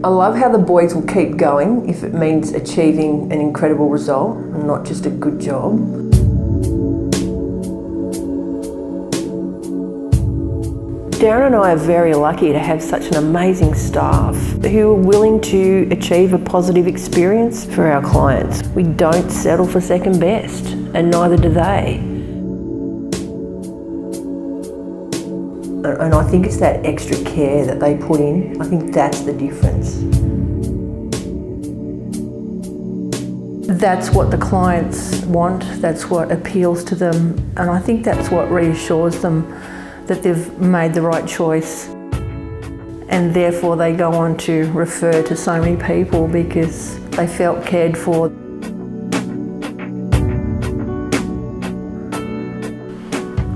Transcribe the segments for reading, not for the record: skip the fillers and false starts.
I love how the boys will keep going if it means achieving an incredible result and not just a good job. Darren and I are very lucky to have such an amazing staff who are willing to achieve a positive experience for our clients. We don't settle for second best, and neither do they. And I think it's that extra care that they put in. I think that's the difference. That's what the clients want, that's what appeals to them, and I think that's what reassures them that they've made the right choice, and therefore they go on to refer to so many people because they felt cared for.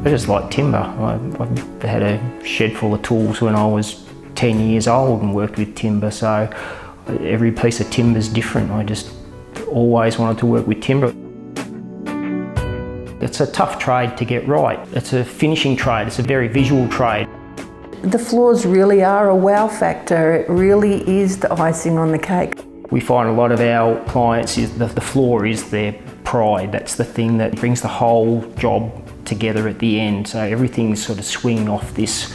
I just like timber. I had a shed full of tools when I was 10 years old and worked with timber, so every piece of timber is different. I just always wanted to work with timber. It's a tough trade to get right. It's a finishing trade, it's a very visual trade. The floors really are a wow factor. It really is the icing on the cake. We find a lot of our clients, the floor is their pride. That's the thing that brings the whole job together at the end. So everything's sort of swinging off this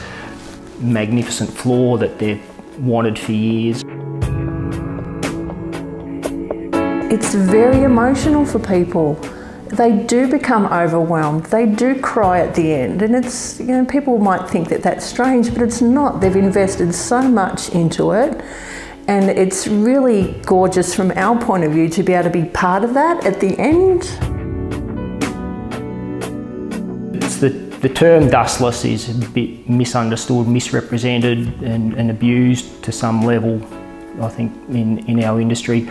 magnificent floor that they've wanted for years. It's very emotional for people. They do become overwhelmed. They do cry at the end, and it's, you know, people might think that that's strange, but it's not. They've invested so much into it, and it's really gorgeous from our point of view to be able to be part of that at the end. It's the term dustless is a bit misunderstood, misrepresented and abused to some level, I think, in our industry.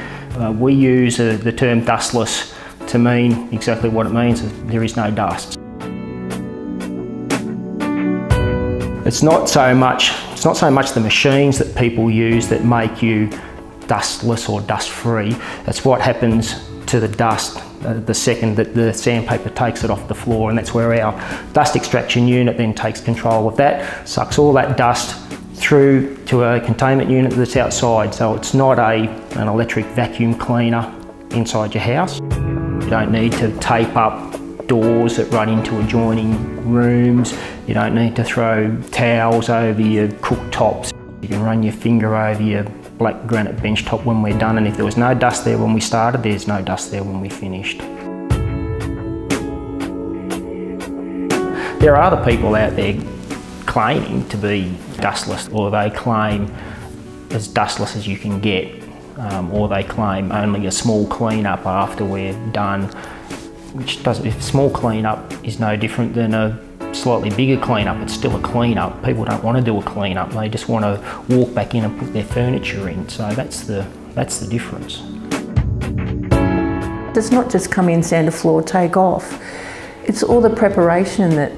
We use the term dustless to mean exactly what it means. There is no dust. It's not so much the machines that people use that make you dustless or dust-free. It's what happens to the dust the second that the sandpaper takes it off the floor, and that's where our dust extraction unit then takes control of that, sucks all that dust through to a containment unit that's outside. So it's not an electric vacuum cleaner inside your house. You don't need to tape up doors that run into adjoining rooms. You don't need to throw towels over your cooktops. You can run your finger over your black granite bench top when we're done, and if there was no dust there when we started, there's no dust there when we finished. There are other people out there claiming to be dustless, or they claim as dustless as you can get. Or they claim only a small clean-up after we're done, which doesn't. If small clean-up is no different than a slightly bigger clean-up, it's still a clean-up. People don't want to do a clean-up; they just want to walk back in and put their furniture in. So that's the difference. It's not just come in, sand a floor, take off. It's all the preparation that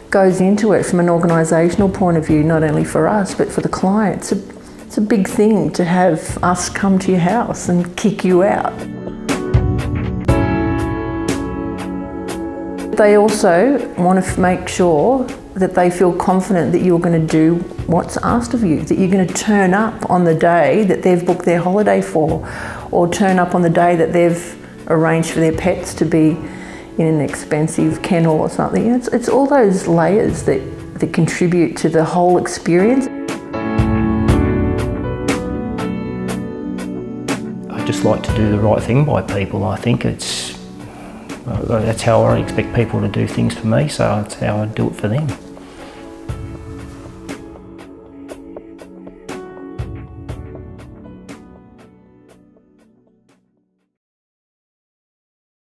goes into it from an organisational point of view, not only for us but for the clients. It's a big thing to have us come to your house and kick you out. They also want to make sure that they feel confident that you're going to do what's asked of you, that you're going to turn up on the day that they've booked their holiday for, or turn up on the day that they've arranged for their pets to be in an expensive kennel or something. It's all those layers that contribute to the whole experience. I just like to do the right thing by people. I think that's how I expect people to do things for me, so that's how I do it for them.